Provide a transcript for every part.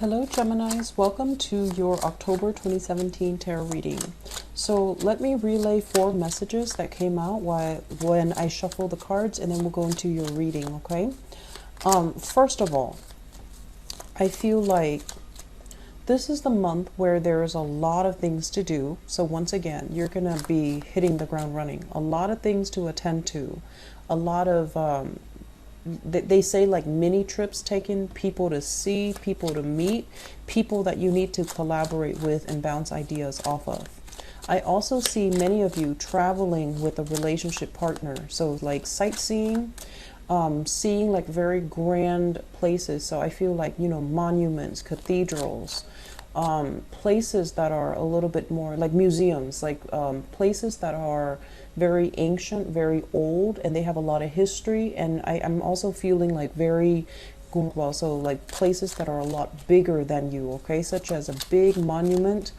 Hello Geminis, welcome to your October 2017 tarot reading. So let me relay 4 messages that came out when I shuffle the cards, and then we'll go into your reading, okay? First of all, I feel like this is the month where there is a lot of things to do. So once again, you're going to be hitting the ground running. A lot of things to attend to. A lot of they say like mini trips taken, people to see, people to meet, people that you need to collaborate with and bounce ideas off of. I also see many of you traveling with a relationship partner. So like sightseeing, seeing like very grand places. So I feel like, you know, monuments, cathedrals, places that are a little bit more like museums, like places that are very ancient, very old, and they have a lot of history. And I'm also feeling like very well, so like places that are a lot bigger than you, okay, such as a big monument,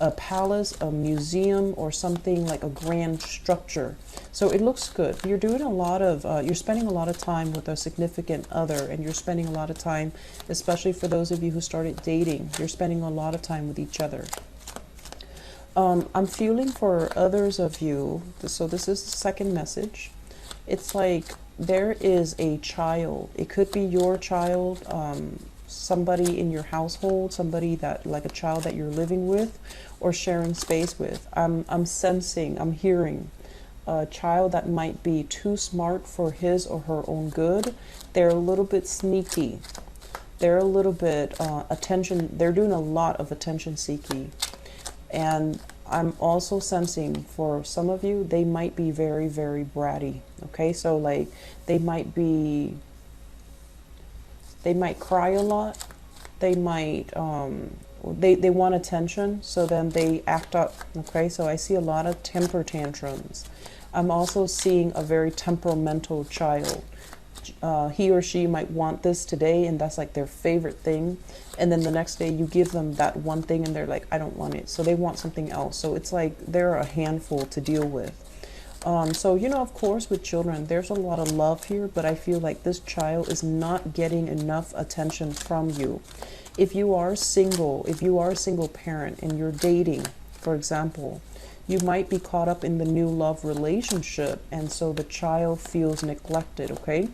a palace, a museum, or something like a grand structure. So it looks good. You're doing a lot of you're spending a lot of time with a significant other, and you're spending a lot of time, especially for those of you who started dating, you're spending a lot of time with each other. I'm feeling for others of you, so this is the second message. It's like there is a child. It could be your child, somebody in your household, somebody that like a child that you're living with or sharing space with. I'm sensing, I'm hearing a child that might be too smart for his or her own good. They're a little bit sneaky. They're a little bit attention. They're doing a lot of attention seeking. And I'm also sensing for some of you, they might be very, very bratty. Okay, so like they might cry a lot. They might, they want attention, so then they act up. Okay, so I see a lot of temper tantrums. I'm also seeing a very temperamental child. He or she might want this today, and that's like their favorite thing, and then the next day you give them that one thing and they're like, I don't want it, so they want something else. So it's like they're a handful to deal with. So you know, of course with children there's a lot of love here, but I feel like this child is not getting enough attention from you. If you are single, if you are a single parent and you're dating, for example, you might be caught up in the new love relationship, and so the child feels neglected. Okay,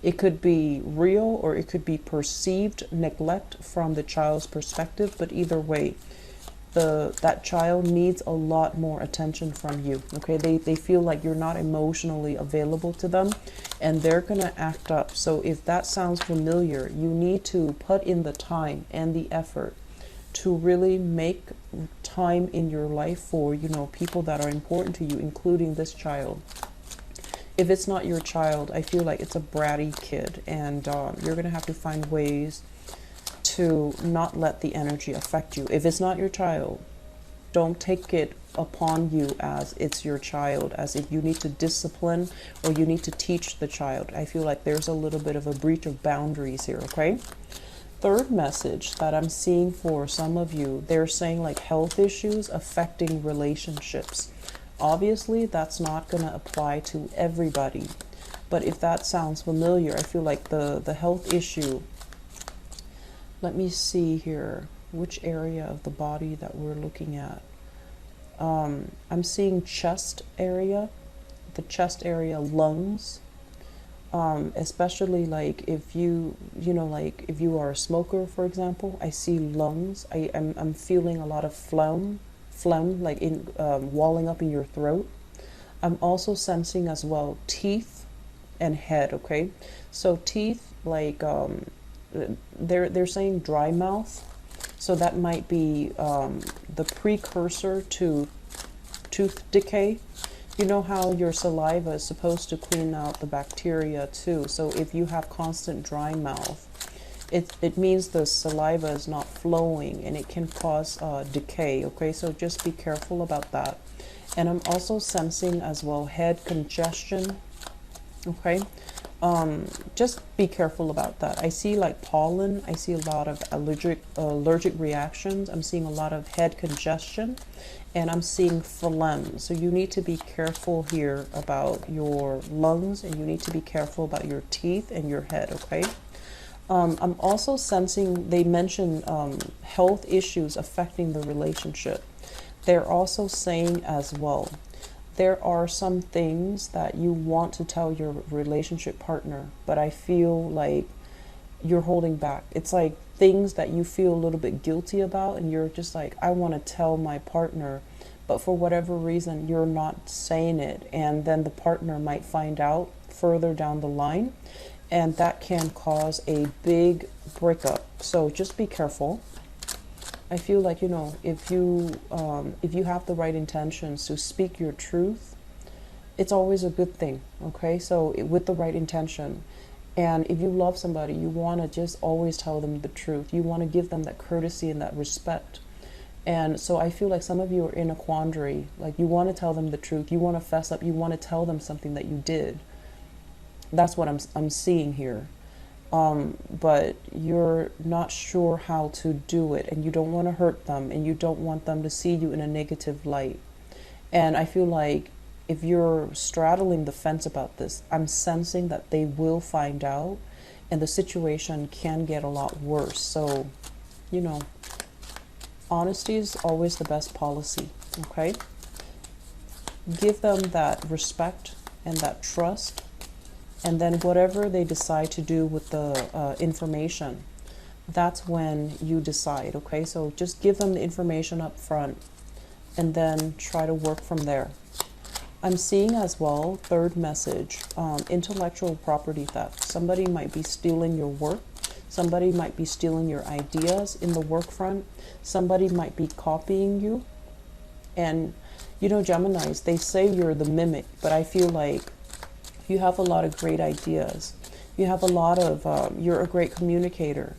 it could be real or it could be perceived neglect from the child's perspective, but either way, that child needs a lot more attention from you. Okay, they feel like you're not emotionally available to them, and they're gonna act up. So if that sounds familiar, you need to put in the time and the effort to really make time in your life for, you know, people that are important to you, including this child. If it's not your child, I feel like it's a bratty kid, and you're going to have to find ways to not let the energy affect you. If it's not your child, don't take it upon you as it's your child, as if you need to discipline or you need to teach the child. I feel like there's a little bit of a breach of boundaries here, okay? Third message that I'm seeing for some of you, they're saying like health issues affecting relationships. Obviously, that's not going to apply to everybody, but if that sounds familiar, I feel like the health issue, let me see here, which area of the body that we're looking at. I'm seeing chest area, the chest area, lungs, especially like if you know, like if you are a smoker, for example, I see lungs. I'm feeling a lot of phlegm like in walling up in your throat. I'm also sensing as well teeth and head. Okay, so teeth, like they're saying dry mouth, so that might be the precursor to tooth decay. You know how your saliva is supposed to clean out the bacteria too, so if you have constant dry mouth, it means the saliva is not flowing, and it can cause decay. Okay, so just be careful about that. And I'm also sensing as well head congestion. Okay, just be careful about that. I see like pollen. I see a lot of allergic reactions. I'm seeing a lot of head congestion, and I'm seeing phlegm. So you need to be careful here about your lungs, and you need to be careful about your teeth and your head. Okay. I'm also sensing they mention health issues affecting the relationship. They're also saying as well, there are some things that you want to tell your relationship partner, but I feel like you're holding back. It's like things that you feel a little bit guilty about, and you're just like, I want to tell my partner, but for whatever reason, you're not saying it. And then the partner might find out further down the line, and that can cause a big breakup. So just be careful. I feel like, you know, if you have the right intentions to speak your truth, it's always a good thing. Okay, so with the right intention, and if you love somebody, you want to just always tell them the truth. You want to give them that courtesy and that respect. And so I feel like some of you are in a quandary. Like, you want to tell them the truth. You want to fess up. You want to tell them something that you did. That's what I'm seeing here. But you're not sure how to do it, and you don't want to hurt them, and you don't want them to see you in a negative light. And I feel like if you're straddling the fence about this, I'm sensing that they will find out, and the situation can get a lot worse. So, you know, honesty is always the best policy, okay? Give them that respect and that trust, and then whatever they decide to do with the information, that's when you decide, okay? So just give them the information up front, and then try to work from there. I'm seeing as well, third message, intellectual property theft. Somebody might be stealing your work. Somebody might be stealing your ideas in the work front. Somebody might be copying you. And, you know, Geminis, they say you're the mimic, but I feel like you have a lot of great ideas. You have a lot of, you're a great communicator.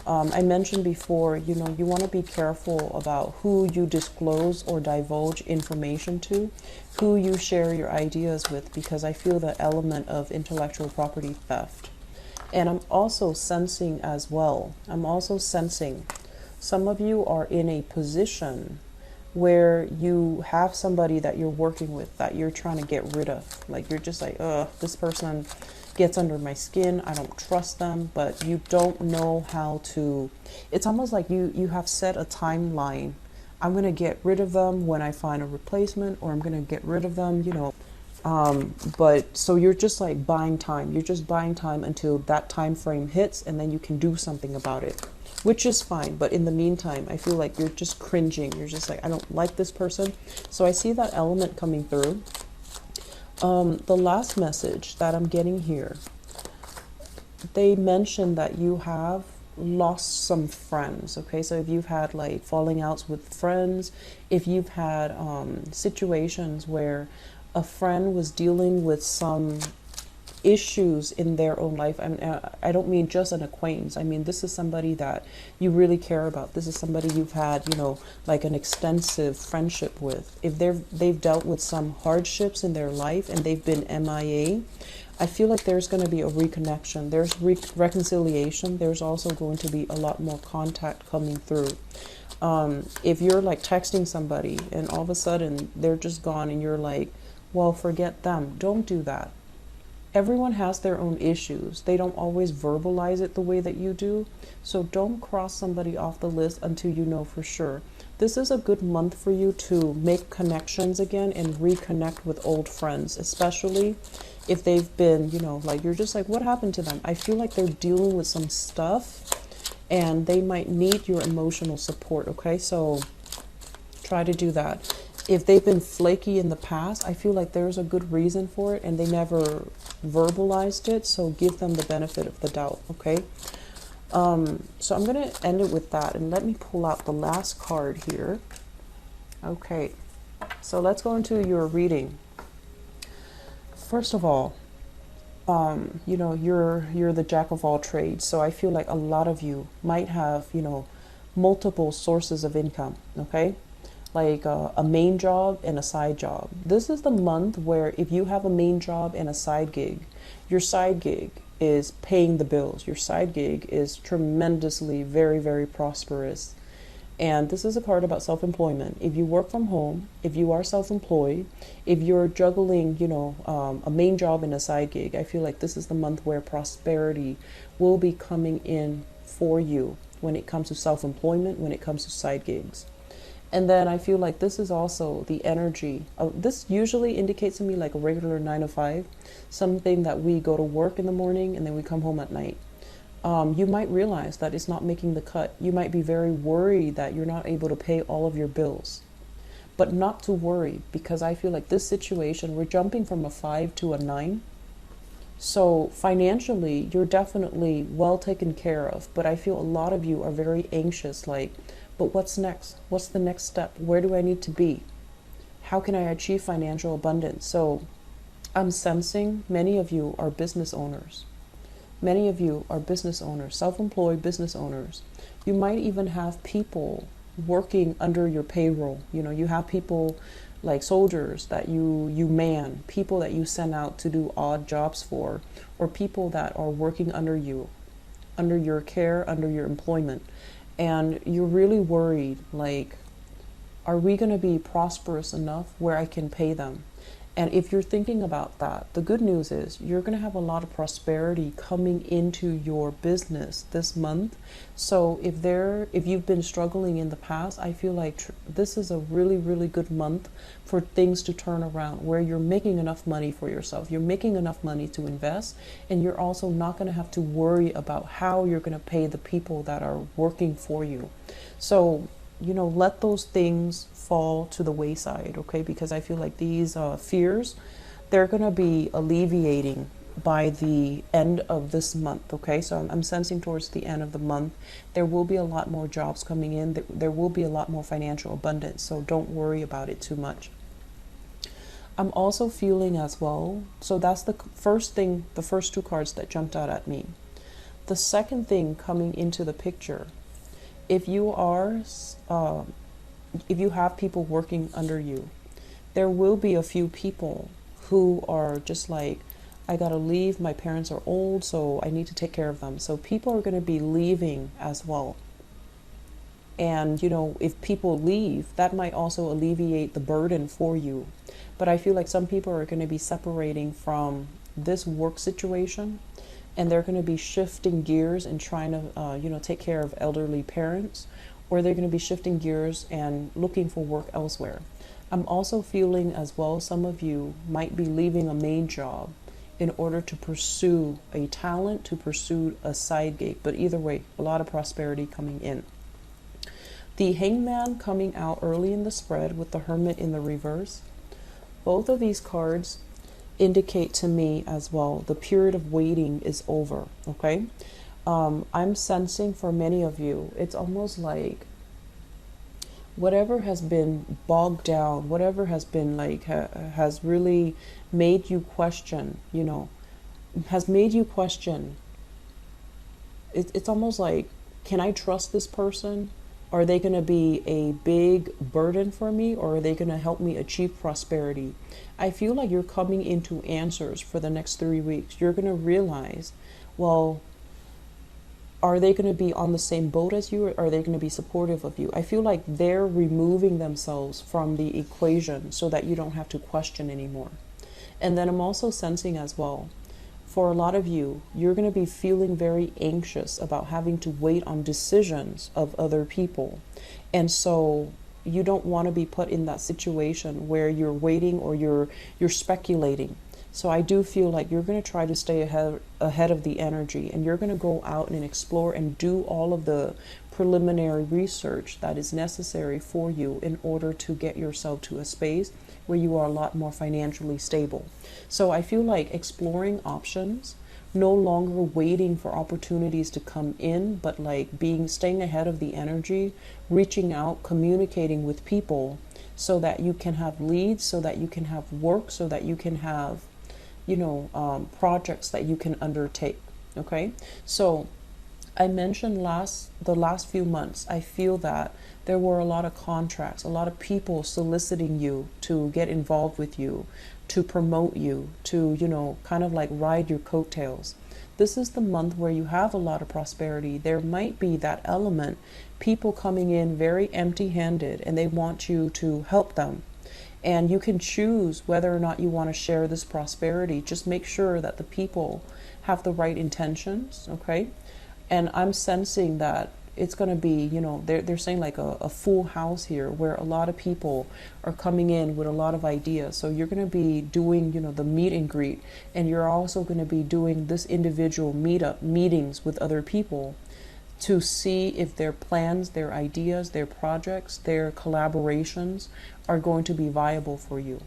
I mentioned before, you know, you want to be careful about who you disclose or divulge information to, who you share your ideas with, because I feel the element of intellectual property theft. And I'm also sensing as well, some of you are in a position where you have somebody that you're working with that you're trying to get rid of. Like, you're just like, this person gets under my skin. I don't trust them, but you don't know how to. It's almost like you have set a timeline. I'm going to get rid of them when I find a replacement, or I'm going to get rid of them, you know. But so you're just like buying time. You're just buying time until that time frame hits, and then you can do something about it, which is fine. But in the meantime, I feel like you're just cringing. You're just like, I don't like this person. So I see that element coming through. The last message that I'm getting here, they mentioned that you have lost some friends. Okay, so if you've had like falling outs with friends, if you've had situations where a friend was dealing with some issues in their own life, I don't mean just an acquaintance. I mean, this is somebody that you really care about. This is somebody you've had, you know, like an extensive friendship with. If they've dealt with some hardships in their life and they've been MIA, I feel like there's going to be a reconnection. There's reconciliation. There's also going to be a lot more contact coming through. If you're like texting somebody and all of a sudden they're just gone and you're like, well, forget them. Don't do that. Everyone has their own issues. They don't always verbalize it the way that you do. So don't cross somebody off the list until you know for sure. This is a good month for you to make connections again and reconnect with old friends, especially if they've been, you know, like, you're just like, what happened to them? I feel like they're dealing with some stuff and they might need your emotional support. Okay, so try to do that. If they've been flaky in the past, I feel like there's a good reason for it and they never verbalized it. So give them the benefit of the doubt, okay? So I'm going to end it with that. And let me pull out the last card here. Okay, so let's go into your reading. First of all, you know, you're the jack of all trades. So I feel like a lot of you might have, you know, multiple sources of income, okay? Like a main job and a side job. This is the month where if you have a main job and a side gig, your side gig is paying the bills. Your side gig is tremendously very, very prosperous. And this is a card about self-employment. If you work from home, if you are self-employed, if you're juggling, a main job and a side gig, I feel like this is the month where prosperity will be coming in for you when it comes to self-employment, when it comes to side gigs. And then I feel like this is also the energy. This usually indicates to me like a regular 9 to 5, something that we go to work in the morning and then we come home at night. You might realize that it's not making the cut. You might be very worried that you're not able to pay all of your bills. But not to worry, because I feel like this situation, we're jumping from a 5 to a 9. So financially, you're definitely well taken care of. But I feel a lot of you are very anxious, like, but what's next? What's the next step? Where do I need to be? How can I achieve financial abundance? So I'm sensing many of you are business owners. Many of you are business owners, self-employed business owners. You might even have people working under your payroll. You have people like soldiers that you man, people that you send out to do odd jobs for, or people that are working under you, under your care, under your employment. And you're really worried, like, are we going to be prosperous enough where I can pay them? And if you're thinking about that, the good news is you're going to have a lot of prosperity coming into your business this month. So if you've been struggling in the past, I feel like this is a really, really good month for things to turn around, where you're making enough money for yourself. You're making enough money to invest, and you're also not going to have to worry about how you're going to pay the people that are working for you. So let those things fall to the wayside, okay? Because I feel like these fears, they're going to be alleviating by the end of this month, okay? So I'm sensing towards the end of the month, there will be a lot more jobs coming in. There will be a lot more financial abundance, so don't worry about it too much. I'm also feeling as well, so that's the first thing, the first two cards that jumped out at me. The second thing coming into the picture, if you have people working under you, there will be a few people who are just like, I gotta leave, my parents are old, so I need to take care of them. So people are going to be leaving as well. And if people leave, that might also alleviate the burden for you. But I feel like some people are going to be separating from this work situation, and they're going to be shifting gears and trying to, take care of elderly parents, or they're going to be shifting gears and looking for work elsewhere. I'm also feeling as well, some of you might be leaving a main job in order to pursue a talent, to pursue a side gig. But either way, a lot of prosperity coming in. The Hangman coming out early in the spread with the Hermit in the reverse. Both of these cards indicate to me as well the period of waiting is over, okay? I'm sensing for many of you, it's almost like whatever has been bogged down, whatever has been like has really made you question, has made you question. It's almost like, can I trust this person? Are they going to be a big burden for me, or are they going to help me achieve prosperity? I feel like you're coming into answers for the next 3 weeks. You're going to realize, well, are they going to be on the same boat as you, or are they going to be supportive of you? I feel like they're removing themselves from the equation so that you don't have to question anymore. And then I'm also sensing as well, for a lot of you, you're going to be feeling very anxious about having to wait on decisions of other people. And so you don't want to be put in that situation where you're waiting or you're speculating. So I do feel like you're going to try to stay ahead of the energy, and you're going to go out and explore and do all of the preliminary research that is necessary for you in order to get yourself to a space where you are a lot more financially stable. So I feel like exploring options, no longer waiting for opportunities to come in, but like staying ahead of the energy, reaching out, communicating with people so that you can have leads, so that you can have work, so that you can have, projects that you can undertake. Okay. So I mentioned the last few months, I feel that there were a lot of contracts, a lot of people soliciting you to get involved with you, to promote you, to, kind of like ride your coattails. This is the month where you have a lot of prosperity. There might be that element, people coming in very empty-handed and they want you to help them. And you can choose whether or not you want to share this prosperity. Just make sure that the people have the right intentions, okay? And I'm sensing that it's going to be, they're saying like a full house here where a lot of people are coming in with a lot of ideas. So you're going to be doing, the meet and greet, and you're also going to be doing this individual meetings with other people to see if their plans, their ideas, their projects, their collaborations are going to be viable for you.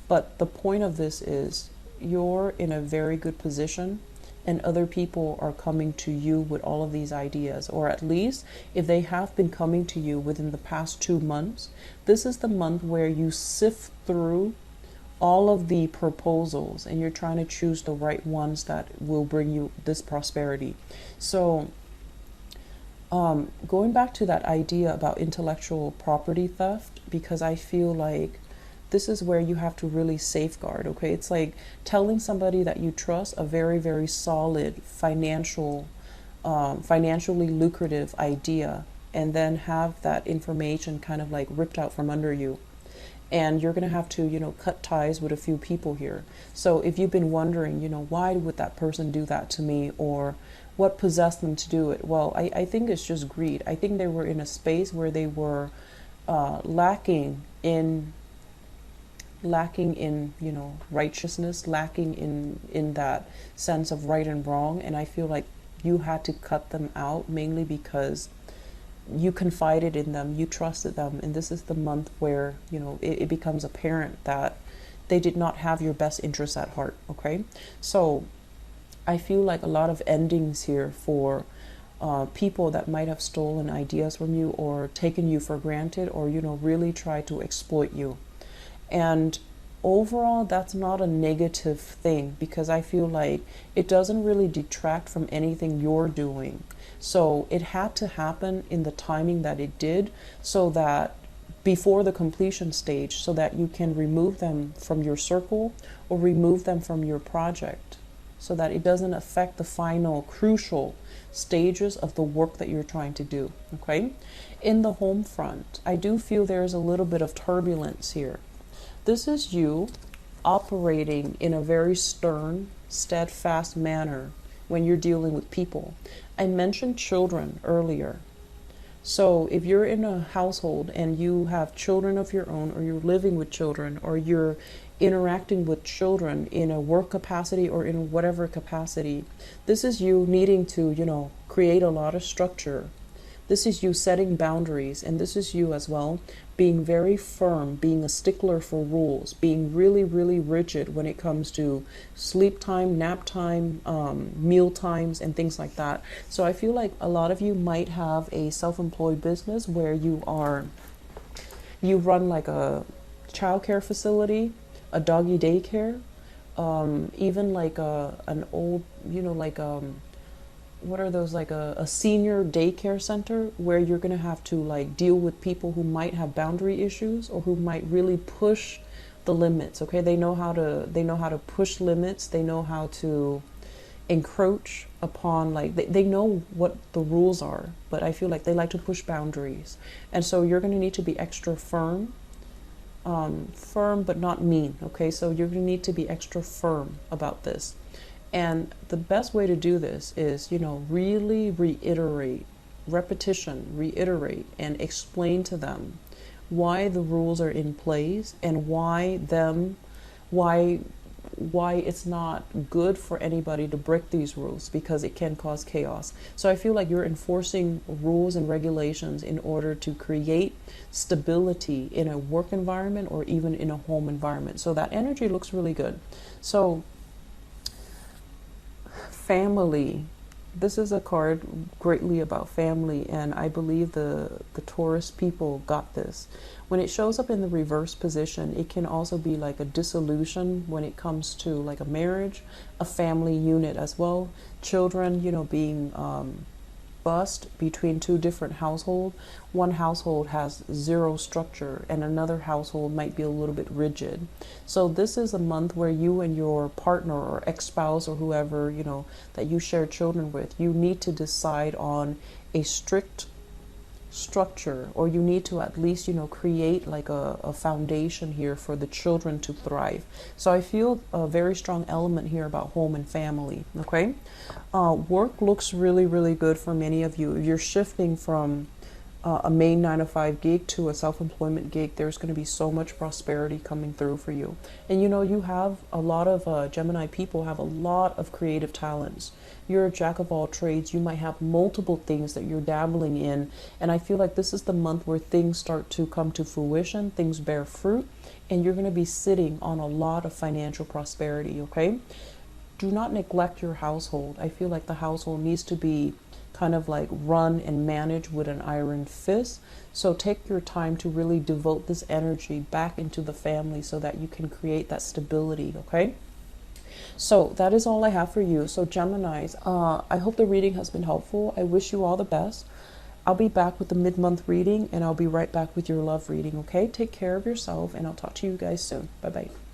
But the point of this is you're in a very good position, and other people are coming to you with all of these ideas, or at least if they have been coming to you within the past 2 months, this is the month where you sift through all of the proposals and you're trying to choose the right ones that will bring you this prosperity. So going back to that idea about intellectual property theft, because I feel like this is where you have to really safeguard, okay? It's like telling somebody that you trust a very, very solid financially lucrative idea, and then have that information kind of like ripped out from under you. And you're going to have to, cut ties with a few people here. So if you've been wondering, why would that person do that to me, or what possessed them to do it? Well, I think it's just greed. I think they were in a space where they were lacking in righteousness, lacking in that sense of right and wrong. And I feel like you had to cut them out, mainly because you confided in them, you trusted them, and this is the month where it becomes apparent that they did not have your best interests at heart. Okay, so I feel like a lot of endings here for people that might have stolen ideas from you, or taken you for granted, or really try to exploit you. And overall, that's not a negative thing, because I feel like it doesn't really detract from anything you're doing. So it had to happen in the timing that it did, so that before the completion stage, so that you can remove them from your circle or remove them from your project, so that it doesn't affect the final crucial stages of the work that you're trying to do. Okay, in the home front, I do feel there's a little bit of turbulence here. This is you operating in a very stern, steadfast manner when you're dealing with people. I mentioned children earlier. So if you're in a household and you have children of your own, or you're living with children, or you're interacting with children in a work capacity or in whatever capacity, this is you needing to, create a lot of structure. This is you setting boundaries, and this is you as well being very firm, being a stickler for rules, being really, really rigid when it comes to sleep time, nap time, meal times, and things like that. So I feel like a lot of you might have a self-employed business where you run like a childcare facility, a doggy daycare, even like an old, what are those, like a senior daycare center, where you're going to have to like deal with people who might have boundary issues, or who might really push the limits. Okay, they know how to push limits. They know how to encroach upon, like they know what the rules are, but I feel like they like to push boundaries. And so you're going to need to be extra firm but not mean. Okay, so you're going to need to be extra firm about this. And the best way to do this is, really reiterate, and explain to them why the rules are in place, and why it's not good for anybody to break these rules, because it can cause chaos. So I feel like you're enforcing rules and regulations in order to create stability in a work environment, or even in a home environment. So that energy looks really good. So family, this is a card greatly about family, and I believe the Taurus people got this. When it shows up in the reverse position, it can also be like a dissolution when it comes to like a marriage, a family unit as well. Children, being bust between two different households. One household has zero structure and another household might be a little bit rigid. So this is a month where you and your partner or ex-spouse or whoever, you know, that you share children with, you need to decide on a strict structure, or you need to at least, you know, create like a foundation here for the children to thrive. So I feel a very strong element here about home and family. Okay, work looks really, really good for many of you. If you're shifting from a main 9 to 5 gig to a self-employment gig, there's going to be so much prosperity coming through for you. And you know, you have a lot of Gemini people have a lot of creative talents. You're a jack of all trades. You might have multiple things that you're dabbling in, and I feel like this is the month where things start to come to fruition, things bear fruit, and you're going to be sitting on a lot of financial prosperity. Okay, do not neglect your household. I feel like the household needs to be kind of like run and manage with an iron fist. So take your time to really devote this energy back into the family so that you can create that stability. Okay, so that is all I have for you. So Geminis, I hope the reading has been helpful. I wish you all the best. I'll be back with the mid-month reading, and I'll be right back with your love reading. Okay, take care of yourself, and I'll talk to you guys soon. Bye bye.